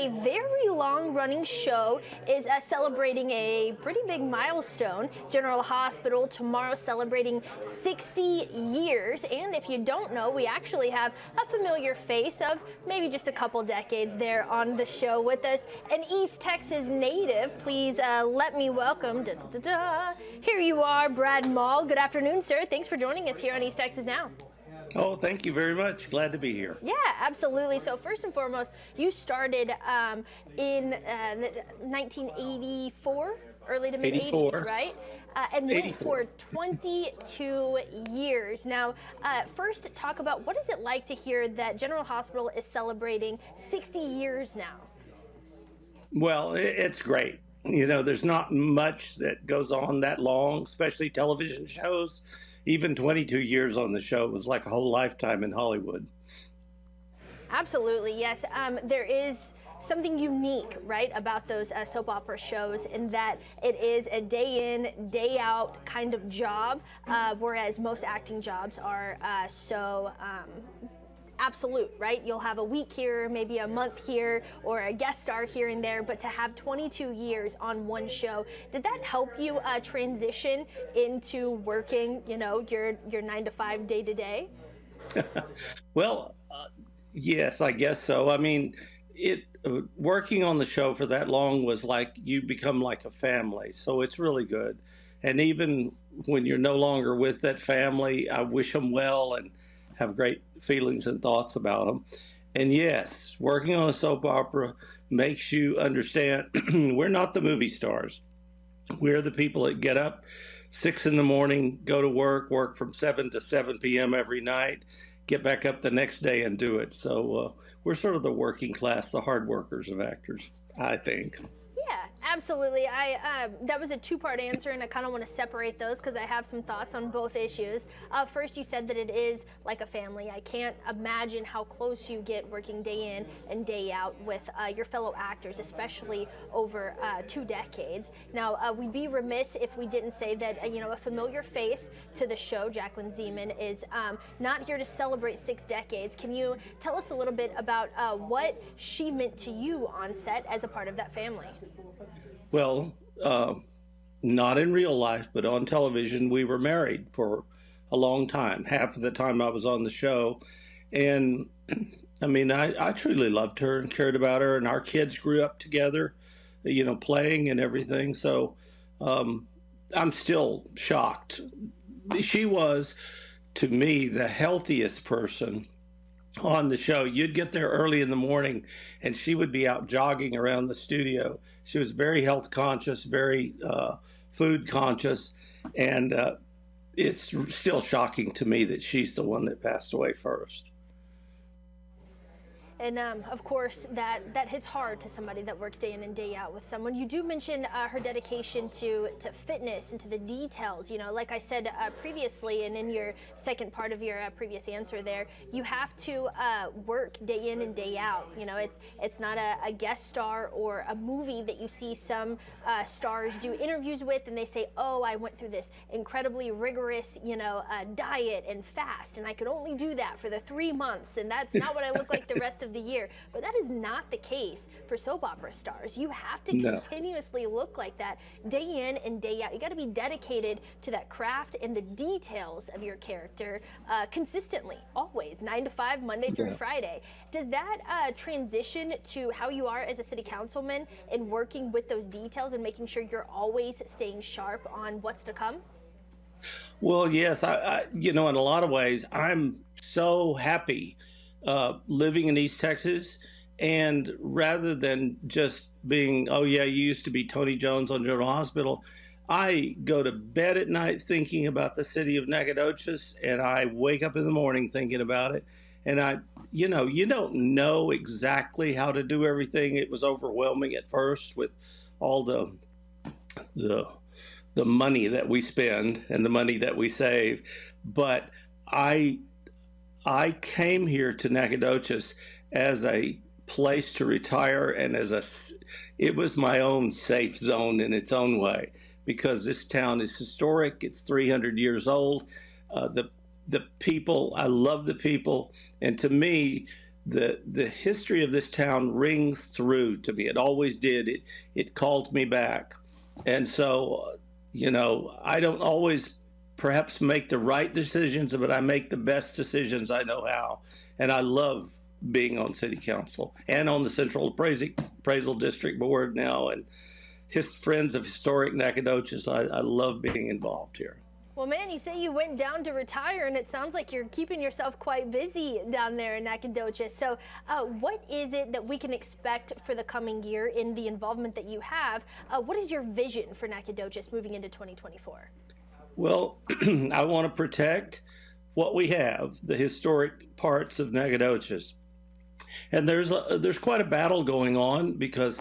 a very long-running show is celebrating a pretty big milestone. General Hospital tomorrow celebrating 60 years. And if you don't know, we actually have a familiar face of maybe just a couple decades there on the show with us. An East Texas native. Please let me welcome, here you are, Brad Maule. Good afternoon, sir. Thanks for joining us here on East Texas Now. Oh, thank you very much. Glad to be here. Yeah, absolutely. So first and foremost, you started in 1984, early to mid 80s, right? And went for 22 years. Now, first talk about what is it like to hear that General Hospital is celebrating 60 years now? Well, it's great. You know, there's not much that goes on that long, especially television shows. Even 22 years on the show was like a whole lifetime in Hollywood. Absolutely, yes. There is something unique, right, about those soap opera shows in that it is a day in, day out kind of job, whereas most acting jobs are so absolute, right? You'll have a week here, maybe a month here, or a guest star here and there, but to have 22 years on one show, did that help you transition into working, you know, your 9 to 5 day to day? Well, yes, I guess so. I mean, working on the show for that long was like you become like a family, so it's really good. And even when you're no longer with that family, I wish them well and have great feelings and thoughts about them. And yes, working on a soap opera makes you understand we're not the movie stars. We're the people that get up 6 in the morning, go to work from 7 to 7 p.m. every night, get back up the next day and do it. So we're sort of the working class, the hard workers of actors, I think. Yeah, absolutely. That was a two-part answer, and I kind of want to separate those because I have some thoughts on both issues. First, you said that it is like a family. I can't imagine how close you get working day in and day out with your fellow actors, especially over 2 decades. Now, we'd be remiss if we didn't say that, you know, a familiar face to the show, Jaclyn Zan, is not here to celebrate 6 decades. Can you tell us a little bit about what she meant to you on set as a part of that family? Well, not in real life, but on television, we were married for a long time, half of the time I was on the show. And I mean, I truly loved her and cared about her, and our kids grew up together, you know, playing and everything. So I'm still shocked. She was, to me, the healthiest person on the show. You'd get there early in the morning and she would be out jogging around the studio. She was very health conscious, very food conscious, and it's still shocking to me that she's the one that passed away first. And of course, that hits hard to somebody that works day in and day out with someone. You do mention her dedication to fitness and to the details. You know, like I said previously, and in your second part of your previous answer there, you have to work day in and day out. You know, it's not a guest star or a movie that you see some stars do interviews with, and they say, "Oh, I went through this incredibly rigorous, you know, diet and fast, and I could only do that for the 3 months, and that's not what I look like the rest of the year." But that is not the case for soap opera stars. You have to continuously look like that day in and day out. You got to be dedicated to that craft and the details of your character consistently, always, 9 to 5, Monday through Friday. Does that transition to how you are as a city councilman in working with those details and making sure you're always staying sharp on what's to come? Well, yes, I you know, in a lot of ways, I'm so happy living in East Texas, and rather than just being, oh yeah, you used to be Tony Jones on General Hospital, I go to bed at night thinking about the city of Nacogdoches, and I wake up in the morning thinking about it. And you know, you don't know exactly how to do everything. It was overwhelming at first with all the money that we spend and the money that we save, but I came here to Nacogdoches as a place to retire and it was my own safe zone in its own way, because this town is historic. It's 300 years old. The people, I love the people. And to me, the history of this town rings through to me. It always did. It called me back. And so, I don't always perhaps make the right decisions, but I make the best decisions I know how. And I love being on city council and on the Central Appraisal District Board now, and his Friends of Historic Nacogdoches. I love being involved here. Well, man, you say you went down to retire, and it sounds like you're keeping yourself quite busy down there in Nacogdoches. So what is it that we can expect for the coming year in the involvement that you have? What is your vision for Nacogdoches moving into 2024? Well, I want to protect what we have, the historic parts of Nacogdoches. And there's quite a battle going on because,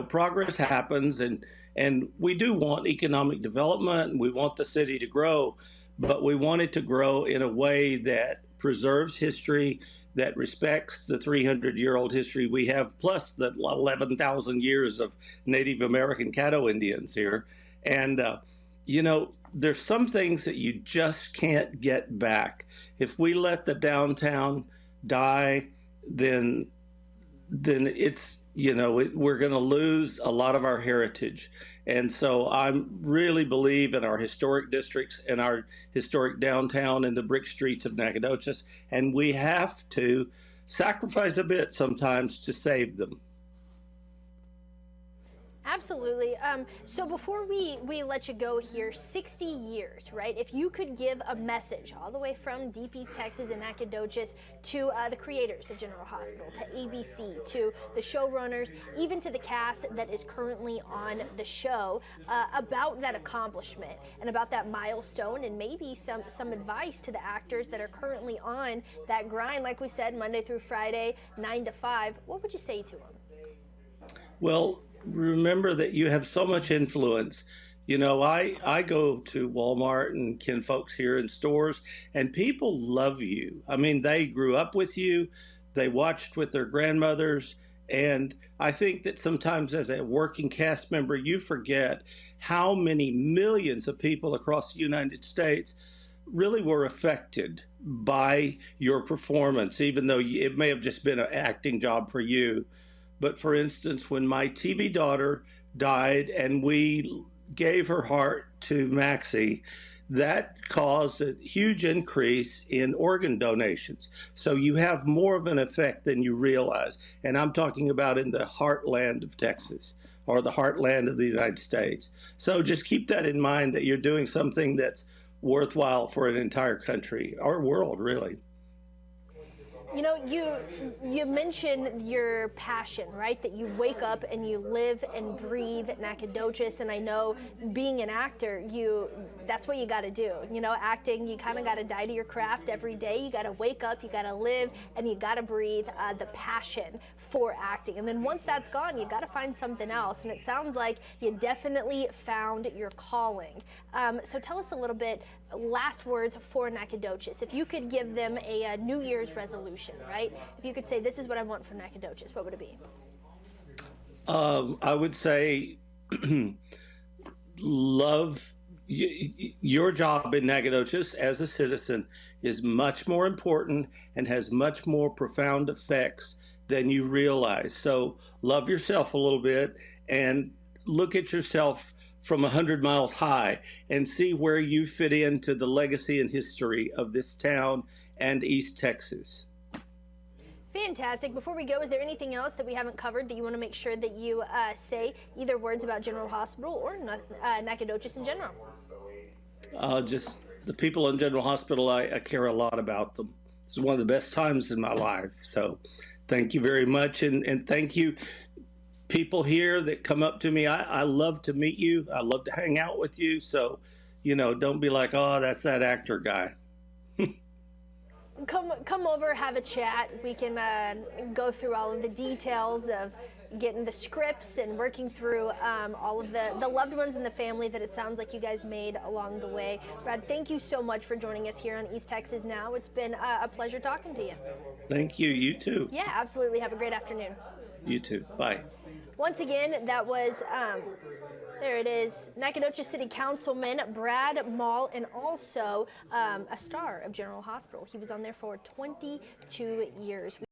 progress happens, and we do want economic development, and we want the city to grow, but we want it to grow in a way that preserves history, that respects the 300-year-old history we have, plus the 11,000 years of Native American Caddo Indians here. And, there's some things that you just can't get back. If we let the downtown die, then it's, we're going to lose a lot of our heritage. And so I really believe in our historic districts and our historic downtown and the brick streets of Nacogdoches, and we have to sacrifice a bit sometimes to save them. Absolutely. So before we let you go here, 60 years, right? If you could give a message all the way from Deep East Texas and Nacogdoches to the creators of General Hospital, to ABC, to the showrunners, even to the cast that is currently on the show, about that accomplishment and about that milestone, and maybe some advice to the actors that are currently on that grind, like we said, Monday through Friday, 9 to 5, what would you say to them? Well, remember that you have so much influence. I go to Walmart and kin folks here in stores, and people love you. I mean, they grew up with you, they watched with their grandmothers, and I think that sometimes as a working cast member, you forget how many millions of people across the United States really were affected by your performance, even though it may have just been an acting job for you. But for instance, when my TV daughter died and we gave her heart to Maxie, that caused a huge increase in organ donations. So you have more of an effect than you realize. And I'm talking about in the heartland of Texas or the heartland of the United States. So just keep that in mind, that you're doing something that's worthwhile for an entire country or world, really. You mentioned your passion, right? That you wake up and you live and breathe Nacogdoches, and I know being an actor, that's what you got to do. Acting, you kind of got to die to your craft every day. You got to wake up, you got to live, and you got to breathe the passion for acting. And then once that's gone, you got to find something else. And it sounds like you definitely found your calling. So tell us a little bit, last words for Nacogdoches. If you could give them a New Year's resolution, right? If you could say, this is what I want for Nacogdoches, what would it be? I would say love your job in Nacogdoches as a citizen is much more important and has much more profound effects than you realize. So love yourself a little bit and look at yourself from 100 miles high and see where you fit into the legacy and history of this town and East Texas. Fantastic. Before we go, is there anything else that we haven't covered that you want to make sure that you say, either words about General Hospital or Nacogdoches in general? Just the people in General Hospital, I care a lot about them. It's one of the best times in my life. So thank you very much. And thank you, people here that come up to me. I love to meet you. I love to hang out with you. So, don't be like, oh, that's that actor guy. Come over, have a chat. We can go through all of the details of getting the scripts and working through all of the loved ones in the family that it sounds like you guys made along the way. Brad, thank you so much for joining us here on East Texas Now. It's been a pleasure talking to you. Thank you. You too. Yeah, absolutely. Have a great afternoon. You too. Bye. Once again, that was, there it is, Nacogdoches City Councilman Brad Maule, and also a star of General Hospital. He was on there for 22 years.